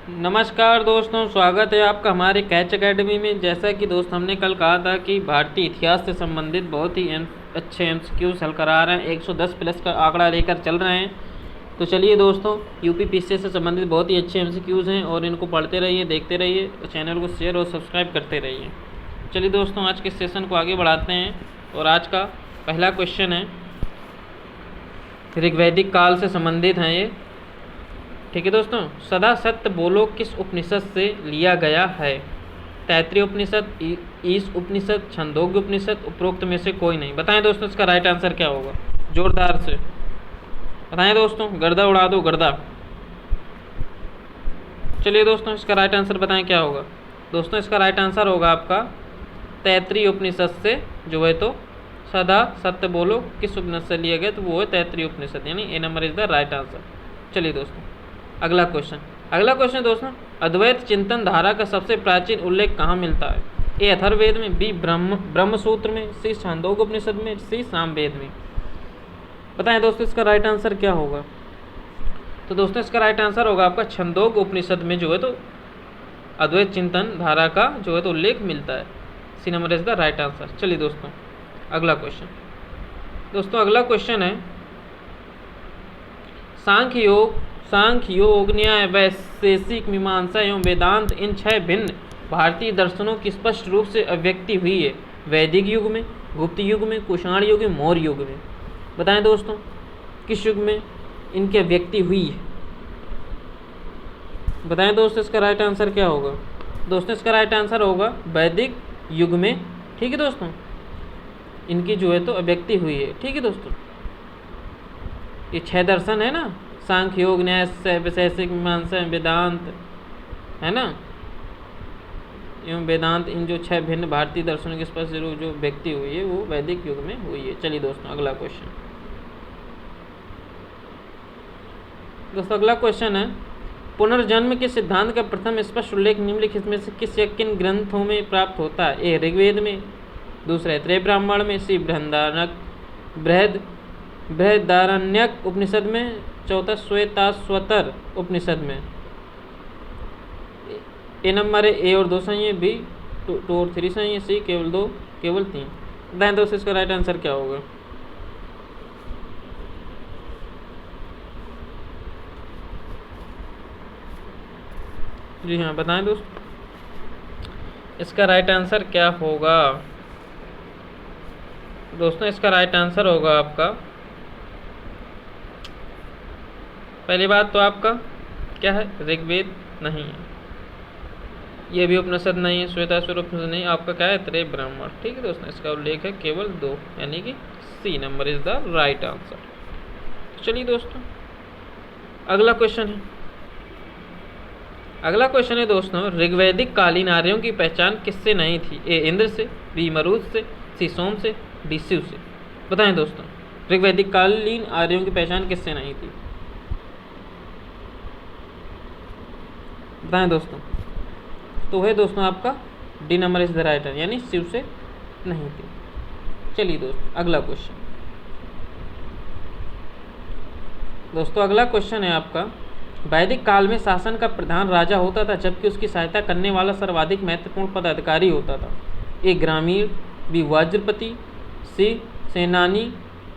नमस्कार दोस्तों, स्वागत है आपका हमारे कैच एकेडमी में। जैसा कि दोस्त हमने कल कहा था कि भारतीय इतिहास से संबंधित बहुत ही अच्छे एमसीक्यूज हल करा रहे हैं, 110 प्लस का आंकड़ा लेकर चल रहे हैं। तो चलिए दोस्तों, यूपी पीसीए से संबंधित बहुत ही अच्छे एमसीक्यूज हैं और इनको पढ़ते रहिए, देखते रहिए, चैनल को शेयर और सब्सक्राइब करते रहिए। चलिए दोस्तों, आज के सेशन को आगे बढ़ाते हैं और आज का पहला क्वेश्चन है, ऋग्वैदिक काल से संबंधित हैं ये। ठीक है दोस्तों, सदा सत्य बोलो किस उपनिषद से लिया गया है? तैत्रीय उपनिषद, ईश उपनिषद, छंदोग्य उपनिषद, उपरोक्त में से कोई नहीं। बताएं दोस्तों, इसका राइट आंसर क्या होगा? जोरदार से बताएं दोस्तों, गर्दा उड़ा दो गर्दा। चलिए दोस्तों, इसका राइट आंसर बताएं क्या होगा। दोस्तों, इसका राइट आंसर होगा आपका तैत्रीय उपनिषद से जो है तो सदा सत्य बोलो किस उपनिषद से लिया गया, तो वो है तैत्रीय उपनिषद, यानी A number is the right answer. चलिए दोस्तों, अगला क्वेश्चन दोस्तों, अद्वैत चिंतन धारा का सबसे प्राचीन उल्लेख कहाँ मिलता है? ए अथर्ववेद में, बी ब्रह्म सूत्र में, सी छांदोग्य उपनिषद में, सी सामवेद में। बताएं दोस्तों, इसका राइट आंसर क्या होगा? तो दोस्तों, इसका राइट आंसर होगा आपका छंदोग्य उपनिषद में जो है तो अद्वैत चिंतन धारा का जो है तो उल्लेख मिलता है। C number is the right answer. चलिए दोस्तों, अगला क्वेश्चन। दोस्तों, अगला क्वेश्चन है, सांख्य योग न्याय वैशेषिक मीमांसा एवं वेदांत, इन 6 भिन्न भारतीय दर्शनों की स्पष्ट रूप से अभिव्यक्ति हुई है वैदिक युग में, गुप्त युग में, कुषाण युग में, मौर्य युग में। बताएं दोस्तों, किस युग में इनकी अभिव्यक्ति हुई है? बताएं दोस्तों, इसका राइट आंसर क्या होगा? दोस्तों, इसका राइट आंसर होगा वैदिक युग में। ठीक है दोस्तों, इनकी जो है तो अभिव्यक्ति हुई है। ठीक है दोस्तों, ये 6 दर्शन है ना, सांख्य योग न्याय वैशेषिक मीमांसा वेदांत, है ना, एवं वेदांत, इन जो 6 भिन्न भारतीय दर्शनों के स्पष्ट जो व्यक्ति हुई है वो वैदिक युग में हुई है। चलिए दोस्तों, अगला क्वेश्चन। दोस्तों, अगला क्वेश्चन है, पुनर्जन्म के सिद्धांत का प्रथम स्पष्ट उल्लेख निम्नलिखित में से किस किन ग्रंथों में प्राप्त होता है? ए ऋग्वेद में, दूसरा है त्रय ब्राह्मण में, सी बृहदारण्यक उपनिषद में, चौथा श्वेताश्वतर उपनिषद में। ए नंबर है, ए और 2 सही है, बी 2 और 3 सही है, सी केवल 2 केवल 3। बताएं दोस्तों, इसका राइट आंसर क्या होगा? जी हाँ, बताएं दोस्तों, इसका राइट आंसर क्या होगा? दोस्तों, इसका राइट आंसर होगा आपका, पहली बात तो आपका क्या है, ऋग्वेद नहीं है, ये भी उपनिषद नहीं है, श्वेताश्वर उपनिषद नहीं, आपका क्या है, त्रय ब्राह्मण। ठीक है दोस्तों, इसका उल्लेख है केवल 2, यानी कि C number is the right answer. चलिए दोस्तों, अगला क्वेश्चन है दोस्तों, ऋग्वैदिक कालीन आर्यों की पहचान किससे नहीं थी? ए इंद्र से, बी मरुत से, सी सोम से, डी शिव से। बताएं दोस्तों, ऋग्वैदिक कालीन आर्यों की पहचान किससे नहीं थी? बताएं दोस्तों, तो है दोस्तों आपका D number is the right answer, यानी शिव से नहीं थी। चलिए दोस्तों, अगला क्वेश्चन। दोस्तों, अगला क्वेश्चन है आपका, वैदिक काल में शासन का प्रधान राजा होता था, जबकि उसकी सहायता करने वाला सर्वाधिक महत्वपूर्ण पदाधिकारी होता था। ए ग्रामीण, बी वज्रपति, सी सेनानी,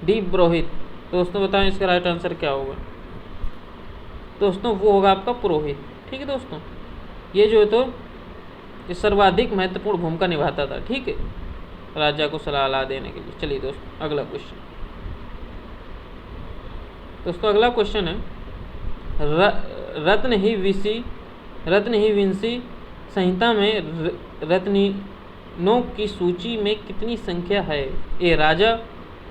डी पुरोहित। दोस्तों बताएं, इसका राइट आंसर क्या होगा? दोस्तों, वो होगा आपका पुरोहित। ठीक है दोस्तों, ये जो है तो ये सर्वाधिक महत्वपूर्ण भूमिका निभाता था, ठीक है, राजा को सलाह देने के लिए। चलिए दोस्तों, अगला क्वेश्चन। दोस्तों, अगला क्वेश्चन है, रत्न ही विंसी संहिता में रत्निनों की सूची में कितनी संख्या है? ए राजा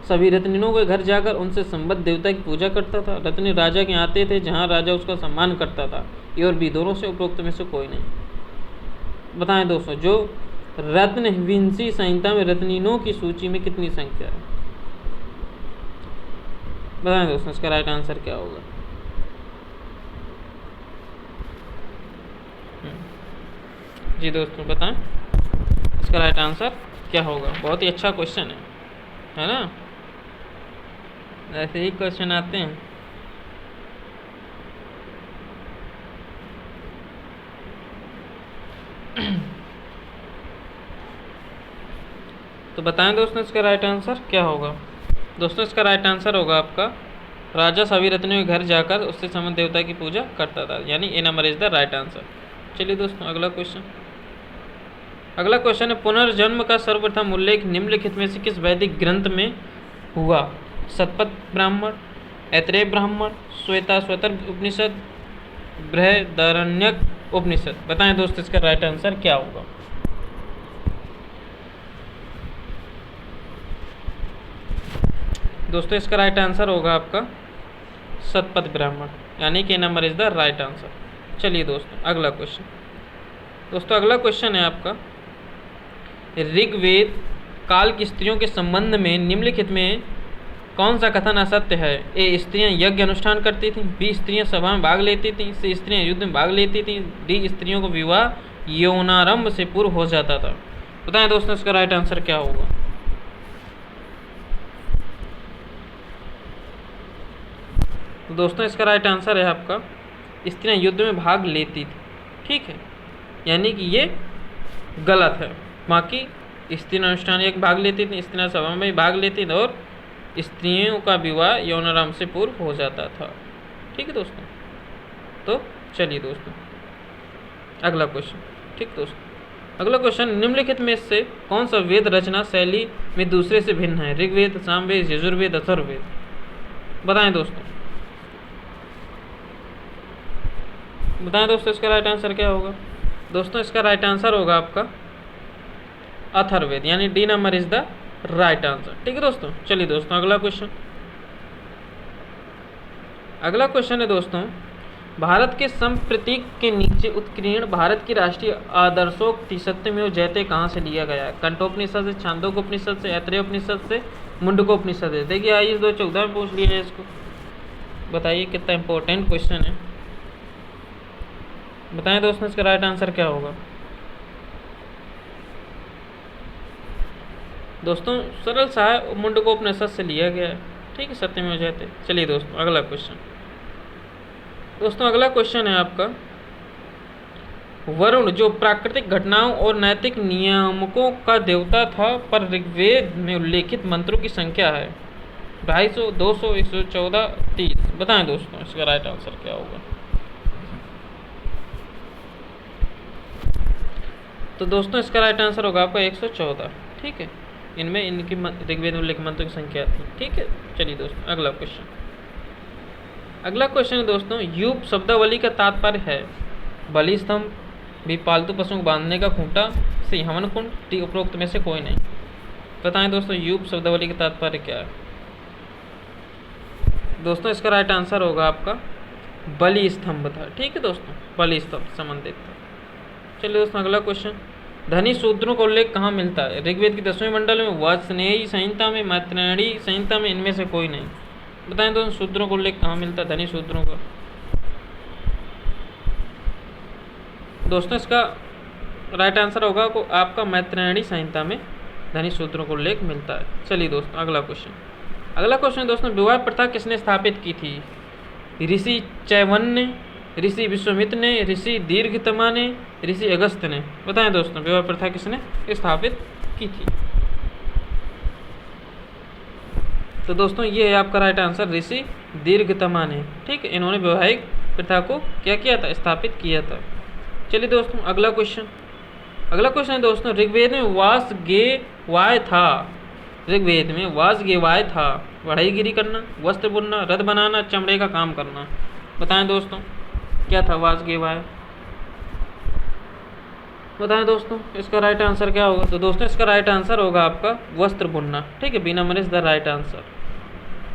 सभी रत्निनों के घर जाकर उनसे संबद्ध देवता की पूजा करता था, रत्न राजा के आते थे जहां राजा उसका सम्मान करता था। ए और बी दोनों से उपरोक्त में से कोई नहीं। बताएं दोस्तों, जो रत्न विंसी संहिता में रत्निनों की सूची में कितनी संख्या है? बताएं दोस्तों, इसका राइट आंसर क्या होगा? जी दोस्तों, बताएं इसका राइट आंसर क्या होगा? बहुत ही अच्छा क्वेश्चन है ना, ऐसे ही क्वेश्चन आते हैं। तो बताएं दोस्तों इसका राइट आंसर क्या होगा। दोस्तों इसका राइट आंसर होगा आपका राजा सविरत्न के घर जाकर उससे संबंध देवता की पूजा करता था, यानी A number is the right answer. चलिए दोस्तों अगला क्वेश्चन। अगला क्वेश्चन है पुनर्जन्म का सर्वप्रथम उल्लेख निम्नलिखित में से किस वैदिक ग्रंथ में हुआ। शतपथ ब्राह्मण, ऐतरेय ब्राह्मण, श्वेताश्वतर उपनिषद, बृहदारण्यक उपनिषद। बताएं दोस्तों इसका राइट आंसर क्या होगा। दोस्तों इसका राइट आंसर होगा आपका शतपथ ब्राह्मण, यानी कि number is the right answer. चलिए दोस्तों अगला क्वेश्चन। दोस्तों अगला क्वेश्चन है आपका ऋग्वेद काल की स्त्रियों के संबंध में निम्नलिखित में कौन सा कथन असत्य है। ए स्त्रियां यज्ञ अनुष्ठान करती थीं, बी स्त्रियां सभा में भाग लेती थीं, सी स्त्रियां युद्ध में भाग लेती थीं, डी स्त्रियों को विवाह यौनारंभ से पूर्व हो जाता था। बताएं दोस्तों इसका राइट आंसर क्या होगा। तो दोस्तों इसका राइट आंसर है आपका स्त्रियां युद्ध में भाग लेती थी, ठीक है, यानी कि ये गलत है। बाकी स्त्रियां अनुष्ठान एक भाग लेती थी, स्त्रियां सभा में भाग लेती थी और स्त्रियों का विवाह यौनारंभ से पूर्व हो जाता था। ठीक है दोस्तों। तो चलिए दोस्तों अगला क्वेश्चन। ठीक दोस्तों अगला क्वेश्चन निम्नलिखित में से कौन सा वेद रचना शैली में दूसरे से भिन्न है। ऋग्वेद, सामवेद, यजुर्वेद, अथर्ववेद। बताएं दोस्तों। बताएं दोस्तों इसका राइट आंसर क्या होगा। दोस्तों इसका राइट आंसर होगा आपका अथर्ववेद, यानी D number is the right answer. ठीक है दोस्तों। चलिए दोस्तों अगला क्वेश्चन। अगला क्वेश्चन है दोस्तों भारत के सम प्रतीक के नीचे उत्कीर्ण भारत की राष्ट्रीय आदर्शोक्ति सत्यमेव जयते कहाँ से लिया गया है। कंठोपनिषद से, छांदोग्योपनिषद से, ऐतरेय उपनिषद से, मुंडकोपनिषद है। देखिए आइए 2014 में पूछ लिया है इसको। बताइए कितना इंपॉर्टेंट क्वेश्चन है। बताएं दोस्तों इसका राइट आंसर क्या होगा। दोस्तों सरल सा है, मुंडकोपनिषद से लिया गया है। ठीक है, सत्यमेव जयते। चलिए दोस्तों अगला क्वेश्चन। दोस्तों अगला क्वेश्चन है आपका वरुण जो प्राकृतिक घटनाओं और नैतिक नियामकों का देवता था पर ऋग्वेद में उल्लेखित मंत्रों की संख्या है 250, 200, 114, 30। बताएं दोस्तों इसका राइट आंसर क्या होगा। तो दोस्तों इसका राइट आंसर होगा आपका 114। ठीक है, इनमें इनकी ऋग्वेद में उल्लेखित मंत्रों की संख्या थी। ठीक है, चलिए दोस्तों अगला क्वेश्चन। अगला क्वेश्चन है दोस्तों यूप शब्दावली का तात्पर्य है बलि स्तंभ, भी पालतू पशुओं को बांधने का खूंटा, से हवन कुंड, टी उपरोक्त में से कोई नहीं। बताएं दोस्तों यूप शब्दावली का तात्पर्य क्या है। दोस्तों इसका राइट आंसर होगा आपका बलि स्तंभ था। ठीक है दोस्तों, बलि स्तंभ संबंधित था। चलिए दोस्तों अगला क्वेश्चन धनी शूद्रों का उल्लेख कहाँ मिलता है। ऋग्वेद की 10वें मंडल में, वाजस्नेयी संहिता में, मैत्रेयणी संहिता में, इनमें से कोई नहीं। बताएं दोस्तों शूद्रों का उल्लेख कहाँ मिलता है, धनी शूद्रों का। दोस्तों इसका राइट आंसर होगा को आपका मैत्रेयणी संहिता में धनी शूद्रों का उल्लेख मिलता है। चलिए दोस्तों अगला क्वेश्चन। अगला क्वेश्चन दोस्तों विवाह प्रथा किसने स्थापित की थी। ऋषि चैवन्य ने, ऋषि विश्वामित्र ने, ऋषि दीर्घतमा ने, ऋषि अगस्त्य ने। बताएं दोस्तों विवाह प्रथा किसने स्थापित की थी। तो दोस्तों ये है आपका राइट आंसर ऋषि दीर्घतमा ने। ठीक है, इन्होंने वैवाहिक प्रथा को क्या किया था, स्थापित किया था। चलिए दोस्तों अगला क्वेश्चन। अगला क्वेश्चन है दोस्तों ऋग्वेद में वास गे वाय था। ऋग्वेद में वास गे वाय था बढ़ईगिरी करना, वस्त्र बुनना, रथ बनाना, चमड़े का काम करना। बताएं दोस्तों क्या था वास गे वाय। बताएं दोस्तों इसका राइट आंसर क्या होगा। तो दोस्तों इसका राइट आंसर होगा आपका वस्त्र बुनना। ठीक है, B number is the right answer.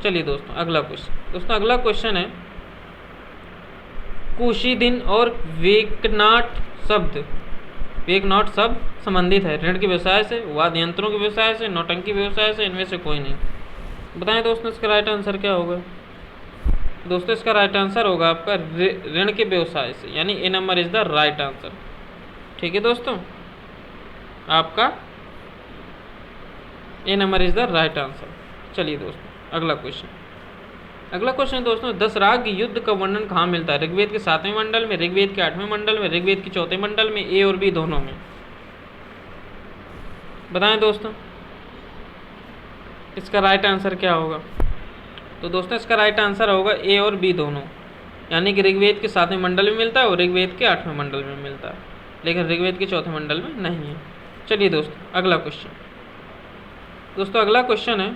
चलिए दोस्तों अगला क्वेश्चन। दोस्तों अगला क्वेश्चन है कुशी दिन और वेकनाट शब्द संबंधित है ऋण के व्यवसाय से, वाद्य यंत्रों के व्यवसाय से, नौटंकी व्यवसाय से, इनमें से कोई नहीं। बताएं दोस्तों इसका राइट आंसर क्या होगा। दोस्तों इसका राइट आंसर होगा आपका ऋण के व्यवसाय से, यानी A number is the right answer. ठीक है दोस्तों, आपका A number is the right answer. चलिए दोस्तों अगला क्वेश्चन। अगला क्वेश्चन है दोस्तों, 10 राग युद्ध का वर्णन कहाँ मिलता है? ऋग्वेद के 7वें मंडल में, ऋग्वेद के 8वें मंडल में, ऋग्वेद के 4थे मंडल में, ए और बी दोनों में। बताएं दोस्तों इसका राइट आंसर क्या होगा? तो दोस्तों इसका राइट आंसर होगा ए और बी दोनों, यानी कि ऋग्वेद के 7वें मंडल में मिलता है और ऋग्वेद के 8वें मंडल में मिलता है, लेकिन ऋग्वेद के 4थे मंडल में नहीं है। चलिए दोस्तों अगला क्वेश्चन। दोस्तों अगला क्वेश्चन है,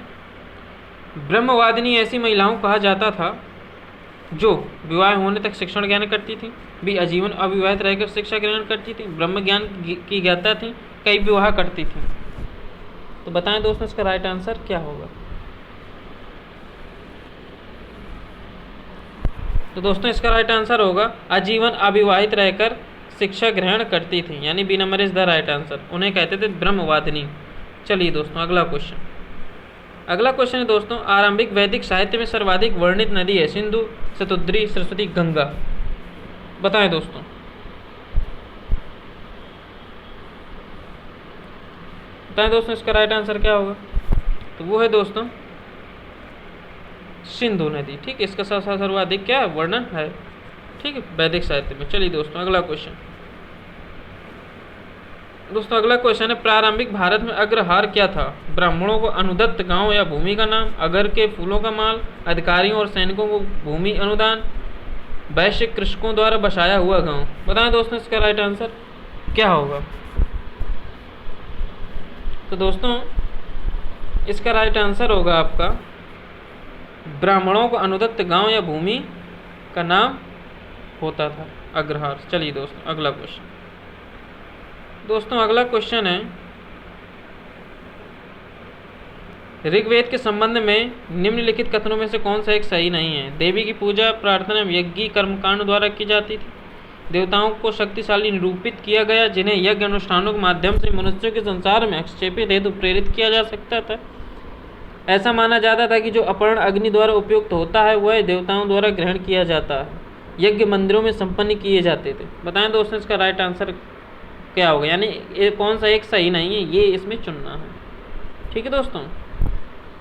ब्रह्मवादिनी ऐसी महिलाओं को कहा जाता था जो विवाह होने तक शिक्षण ज्ञान करती थी, बी आजीवन अविवाहित रहकर शिक्षा ग्रहण करती थी, ब्रह्म ज्ञान की ज्ञाता थी, कई विवाह करती थी। तो बताएं दोस्तों इसका राइट आंसर क्या होगा? तो दोस्तों इसका राइट आंसर होगा आजीवन अविवाहित रहकर शिक्षा ग्रहण करती थी, यानी B number is the right answer. उन्हें कहते थे ब्रह्मवादिनी। चलिए दोस्तों अगला क्वेश्चन। अगला क्वेश्चन है दोस्तों, आरंभिक वैदिक साहित्य में सर्वाधिक वर्णित नदी है? सिंधु, शतुद्री, सरस्वती, गंगा। बताएं दोस्तों। बताएं दोस्तों इसका राइट आंसर क्या होगा? तो वो है दोस्तों सिंधु नदी। ठीक है, इसका सर्वाधिक क्या वर्णन है, ठीक है, वैदिक साहित्य में। चलिए दोस्तों अगला क्वेश्चन। दोस्तों अगला क्वेश्चन है, प्रारंभिक भारत में अग्रहार क्या था? ब्राह्मणों को अनुदत्त गांव या भूमि का नाम, अगर के फूलों का माल, अधिकारियों और सैनिकों को भूमि अनुदान, वैश्य कृषकों द्वारा बसाया हुआ गांव। बताएं दोस्तों इसका राइट आंसर क्या होगा? तो दोस्तों इसका राइट आंसर होगा आपका ब्राह्मणों को अनुदत्त गांव या भूमि का नाम होता था अग्रहार। चलिए दोस्तों अगला क्वेश्चन। दोस्तों अगला क्वेश्चन है, ऋग्वेद के संबंध में निम्नलिखित कथनों में से कौन सा एक सही नहीं है? देवी की पूजा प्रार्थना यज्ञ कर्मकांड द्वारा की जाती थी, देवताओं को शक्तिशाली निरूपित किया गया जिन्हें यज्ञ अनुष्ठानों के माध्यम से मनुष्यों के संसार में अक्षेपित हेतु प्रेरित किया जा सकता था, ऐसा माना जाता था कि जो अपर्ण अग्नि द्वारा उपयुक्त होता है वह देवताओं द्वारा ग्रहण किया जाता है, यज्ञ मंदिरों में संपन्न किए जाते थे। बताएं दोस्तों इसका राइट आंसर क्या होगा, यानी ये कौन सा एक सही नहीं है, ये इसमें चुनना है। ठीक है दोस्तों,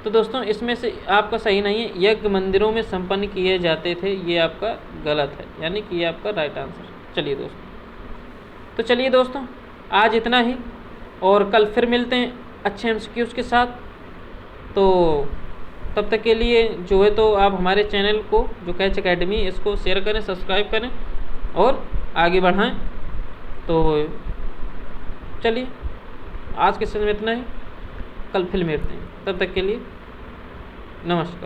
तो दोस्तों इसमें से आपका सही नहीं है, यज्ञ मंदिरों में संपन्न किए जाते थे, ये आपका गलत है, यानी कि ये आपका राइट आंसर। चलिए दोस्तों, तो चलिए दोस्तों आज इतना ही, और कल फिर मिलते हैं अच्छे MCQs के साथ। तो तब तक के लिए जो है तो आप हमारे चैनल को जो कैच एकेडमी इसको शेयर करें, सब्सक्राइब करें और आगे बढ़ाएं। तो चलिए आज के समय में इतना ही, कल फिर मिलते हैं, तब तक के लिए नमस्कार।